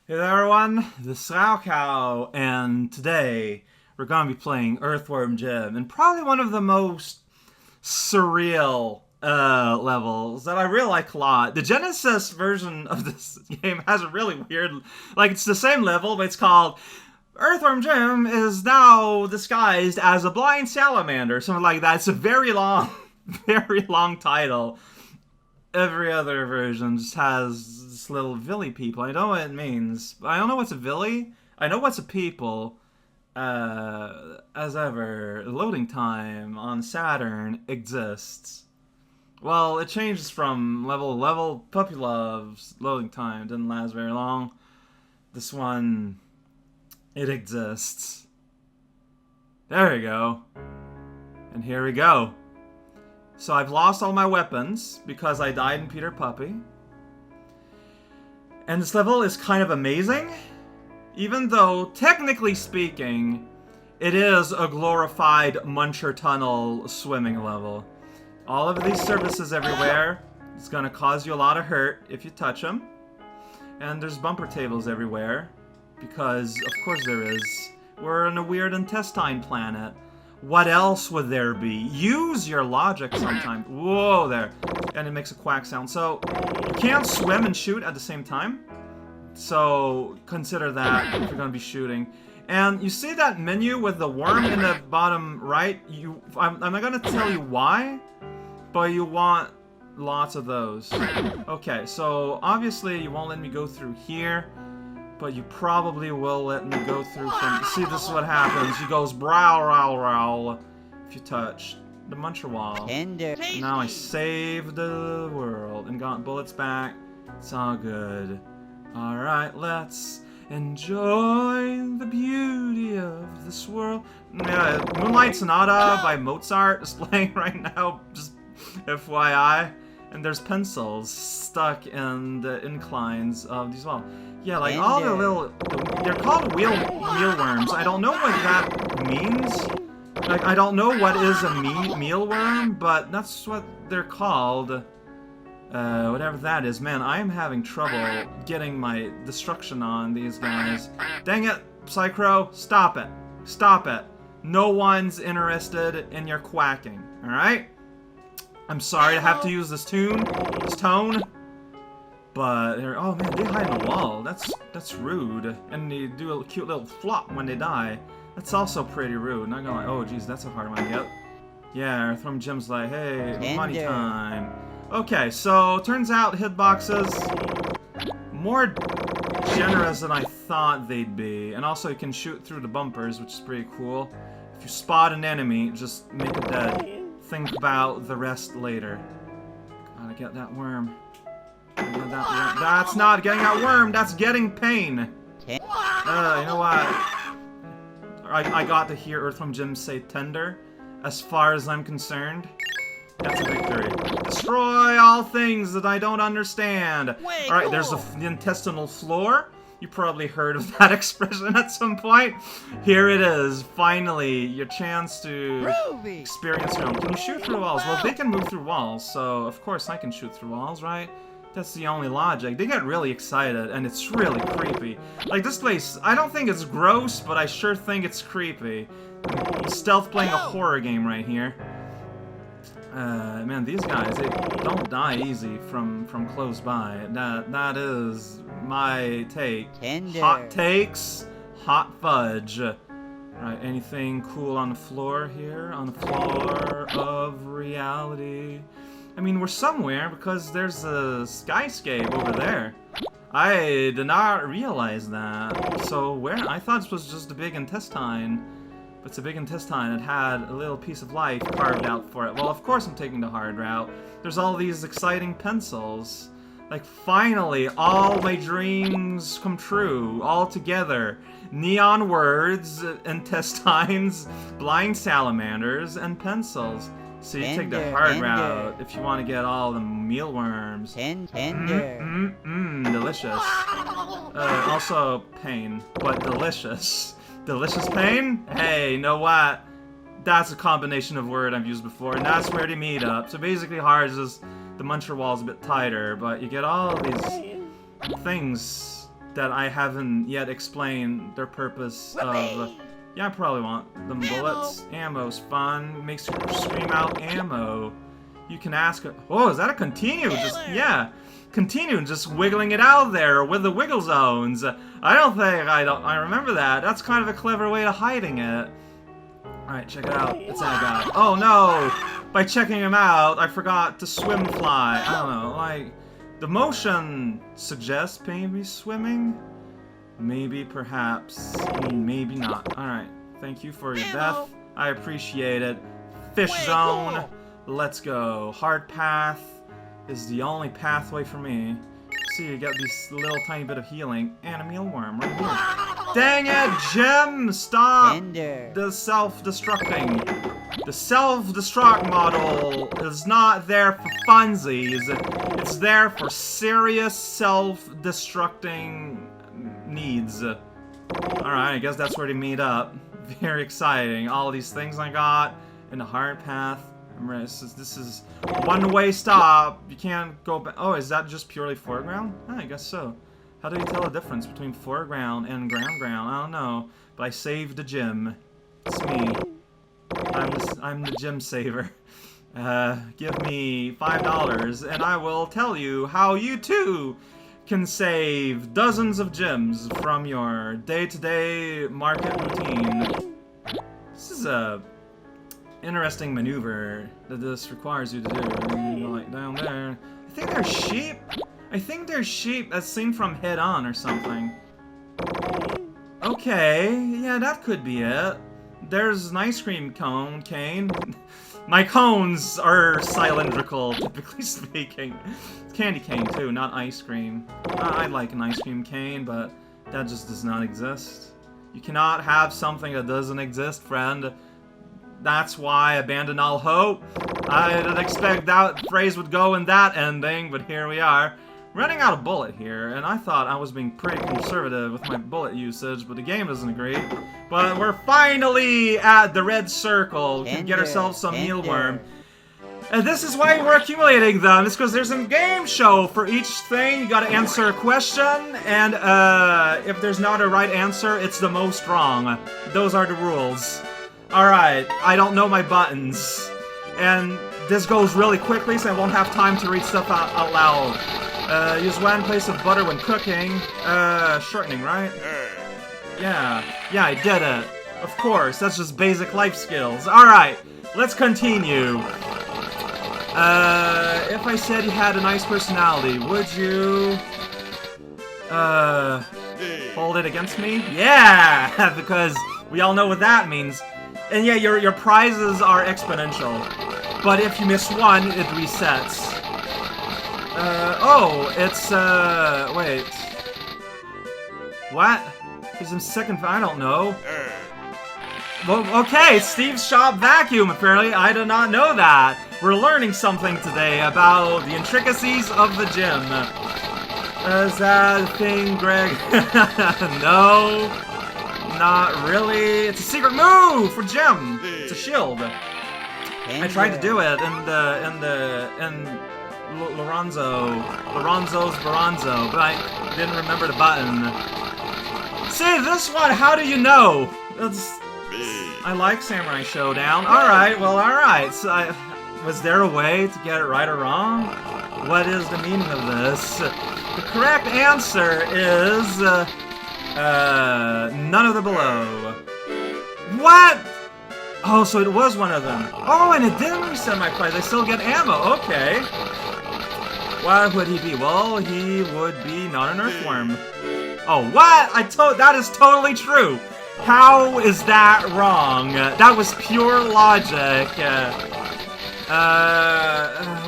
Hey there everyone, this is Cow, and today we're going to be playing EarthWorm Gym, and probably one of the most surreal levels that I really like a lot. The Genesis version of this game has a really weird, like it's the same level, but it's called EarthWorm Gym is now disguised as a blind salamander, something like that. It's a very long, very long title. Every other version just has this little Villi people. I know what it means. I don't know what's a Villi. I know what's a people. As ever, loading time on Saturn exists. Well, it changes from level to level. Puppy Love's loading time didn't last very long. This one, it exists. There we go. And here we go. So I've lost all my weapons because I died in Peter Puppy. And this level is kind of amazing, even though, technically speaking, it is a glorified Muncher Tunnel swimming level. All of these surfaces everywhere. It's gonna cause you a lot of hurt if you touch them. And there's bumper tables everywhere, because of course there is. We're in a weird intestine planet. What else would there be? Use your logic sometimes. Whoa, there. And it makes a quack sound. So, you can't swim and shoot at the same time. So, consider that if you're going to be shooting. And you see that menu with the worm in the bottom right? I'm not going to tell you why, but you want lots of those. Okay, so obviously you won't let me go through here. But you probably will let me go through from... See, this is what happens. He goes brow, row, row if you touch the Muncher wall. Tender. Now I saved the world and got bullets back. It's all good. Alright, let's enjoy the beauty of this world. Yeah, Moonlight Sonata by Mozart is playing right now. Just FYI. And there's pencils stuck in the inclines of these walls. Yeah, like all the little... They're called mealworms. I don't know what that means. Like, I don't know what is a mealworm, but that's what they're called. Whatever that is. Man, I am having trouble getting my destruction on these guys. Dang it, Psychro. Stop it. Stop it. No one's interested in your quacking, alright? I'm sorry to have to use this tone, but they're, oh man, they hide in the wall. That's rude, and they do a cute little flop when they die. That's also pretty rude. Not gonna lie. Oh geez, that's a hard one to get. Yeah, EarthWorm Jim's like, hey, money time. Okay, so turns out hitboxes more generous than I thought they'd be, and also you can shoot through the bumpers, which is pretty cool. If you spot an enemy, just make it dead. Think about the rest later. Gotta get that worm. That's not getting that worm, that's getting pain. You know what? I got to hear EarthWorm Jim say tender. As far as I'm concerned, that's a victory. Destroy all things that I don't understand. Alright, there's the intestinal floor. You probably heard of that expression at some point. Here it is, finally, your chance to experience your own. Can you shoot through walls? Well, they can move through walls, so of course I can shoot through walls, right? That's the only logic. They get really excited, and it's really creepy. Like, this place, I don't think it's gross, but I sure think it's creepy. Stealth playing a horror game right here. Man, these guys, they don't die easy from close by. That is my take. Tender. Hot takes, hot fudge. Right, anything cool on the floor here? On the floor of reality. I mean, we're somewhere because there's a skyscape over there. I did not realize that. So where? I thought this was just a big intestine. But it's a big intestine. It had a little piece of life carved out for it. Well, of course I'm taking the hard route. There's all these exciting pencils. Like, finally, all my dreams come true. All together. Neon words, intestines, blind salamanders, and pencils. So you take the hard route if you want to get all the mealworms. Tender. Delicious. Also pain, but delicious. Delicious pain? Hey, you know what? That's a combination of word I've used before, and that's where they meet up. So basically hard is just the Muncher wall's a bit tighter, but you get all of these things that I haven't yet explained their purpose of. Yeah, I probably want them bullets. Ammo's fun. Makes you scream out ammo. You can ask. Oh, is that a continue? Just yeah, continue. Just wiggling it out there with the wiggle zones. I don't think I remember that. That's kind of a clever way of hiding it. All right, check it out. It's that guy. Oh no! By checking him out, I forgot to swim fly. I don't know. Like the motion suggests maybe swimming. Maybe, perhaps, maybe not. Alright, thank you for your death. I appreciate it. Fish zone, let's go. Hard path is the only pathway for me. See, you get this little tiny bit of healing. And a mealworm right here. Dang it, Jim! Stop! The self-destructing. The self-destruct model is not there for funsies. It's there for serious self-destructing needs. Alright, I guess that's where they meet up. Very exciting. All these things I got in the hard path. This is one-way stop. You can't go back. Oh, is that just purely foreground? Oh, I guess so. How do you tell the difference between foreground and ground? I don't know. But I saved the gym. It's me. I'm the gym saver. Give me $5 and I will tell you how you too can save dozens of gems from your day-to-day market routine. This is a interesting maneuver that this requires you to do. Like down there. I think they're sheep. I think they're sheep that's seen from head on or something. Okay, yeah, that could be it. There's an ice cream cone, cane. My cones are cylindrical, typically speaking. It's candy cane too, not ice cream. I like an ice cream cane, but that just does not exist. You cannot have something that doesn't exist, friend. That's why abandon all hope. I didn't expect that phrase would go in that ending, but here we are. Running out of bullet here, and I thought I was being pretty conservative with my bullet usage, but the game doesn't agree. But we're finally at the red circle. We can get ourselves some mealworm. And this is why we're accumulating them. It's because there's a game show for each thing. You gotta answer a question, and if there's not a right answer, it's the most wrong. Those are the rules. Alright, I don't know my buttons. And this goes really quickly, so I won't have time to read stuff out loud. Use 1 place of butter when cooking. Shortening, right? Yeah, I did it. Of course, that's just basic life skills. Alright, let's continue. If I said you had a nice personality, would you... hold it against me? Yeah! Because we all know what that means. And yeah, your prizes are exponential. But if you miss one, it resets. Oh, it's, wait. What? He's in second, I don't know. Well, okay, Steve's Shop Vacuum, apparently. I did not know that. We're learning something today about the intricacies of the gym. Is that a thing, Greg? No. Not really. It's a secret move for gym. It's a shield. I tried to do it in Lorenzo's Baronzo, but I didn't remember the button. See, this one, how do you know? I like Samurai Showdown. Alright, well, alright. So was there a way to get it right or wrong? What is the meaning of this? The correct answer is... none of the below. What? Oh, so it was one of them. Oh, and it didn't reset my price. I still get ammo. Okay. What would he be? Well, he would be not an earthworm. Oh, what? That is totally true. How is that wrong? That was pure logic.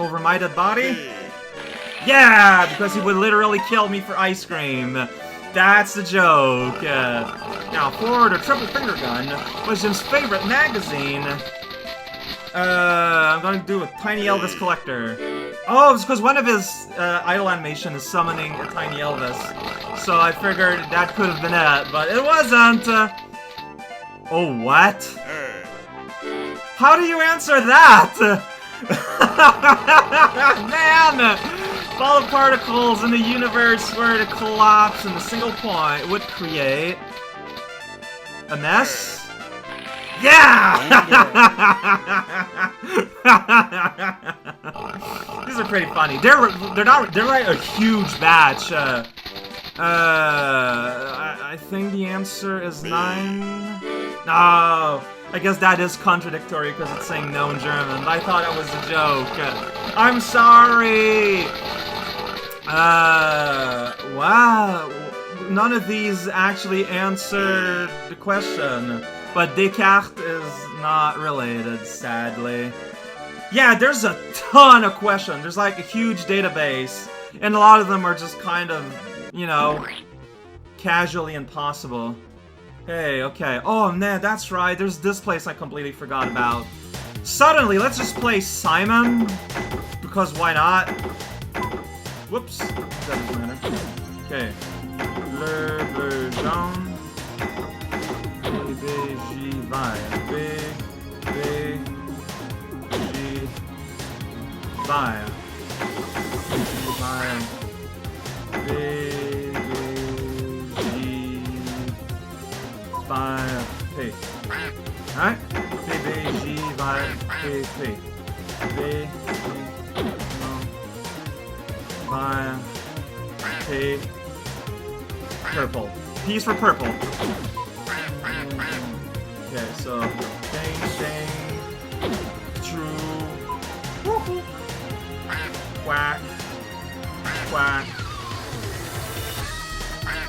Over my dead body? Yeah, because he would literally kill me for ice cream. That's the joke. Now, Ford or Triple Finger Gun was Jim's favorite magazine. I'm gonna do a Tiny Elvis collector. Oh, it's because one of his idle animation is summoning a Tiny Elvis. So I figured that could have been it, but it wasn't. Oh, what? How do you answer that? Man! Ball of particles in the universe were to collapse in a single point would create a mess. Yeah! These are pretty funny. They're like a huge batch. I think the answer is 9. No, I guess that is contradictory because it's saying no in German. I thought it was a joke. I'm sorry. Wow. None of these actually answered the question. But Descartes is not related, sadly. Yeah, there's a ton of questions. There's like a huge database. And a lot of them are just kind of, you know, casually impossible. Hey, okay. Oh, man, that's right. There's this place I completely forgot about. Suddenly, let's just play Simon. Because why not? Whoops. That doesn't matter. Okay. Le bleu jaune. B, J, vert. B, J, vert. B, J, vert. P. Alright? B, J, vert. P, P. B, vert. P. Purple. P is for purple. Okay, so dang, true, quack, quack,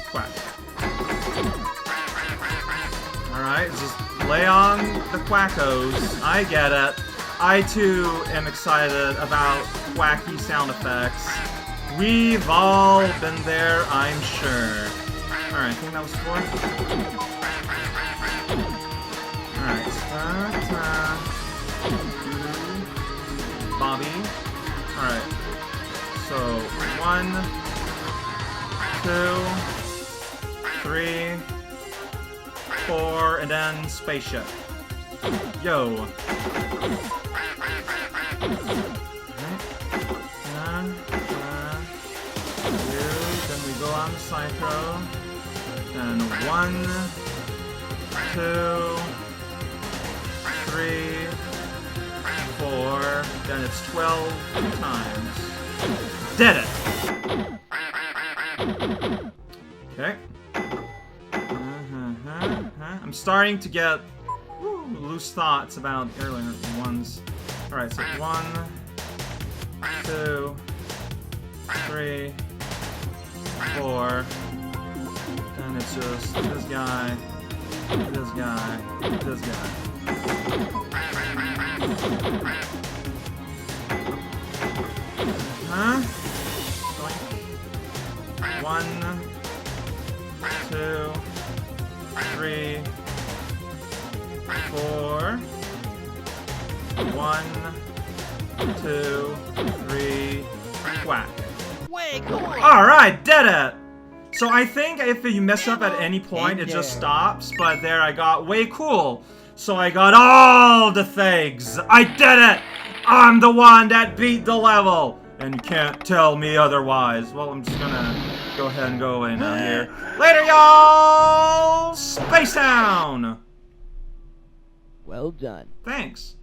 quack. Alright, just lay on the quackos. I get it. I too am excited about wacky sound effects. We've all been there, I'm sure. Alright, I think that was 4. Alright, Bobby. Alright, so 1, 2, 3, 4, and then spaceship. Yo. Then we go on the Psycho. And 1, 2, 3, 4, then it's 12 times. Did it! Okay. I'm starting to get loose thoughts about earlier ones. Alright, so 1, 2, 3, 4. Then it's just this guy, this guy, this guy. Huh? 1, 2, 3, 4. 1, 2, 3, whack. Way cool. Alright, did it! So I think if you mess up at any point, it just stops, but there I got way cool. So I got all the things. I did it! I'm the one that beat the level! And you can't tell me otherwise. Well, I'm just gonna go ahead and go away now here. Later, y'all! Space Town! Well done. Thanks.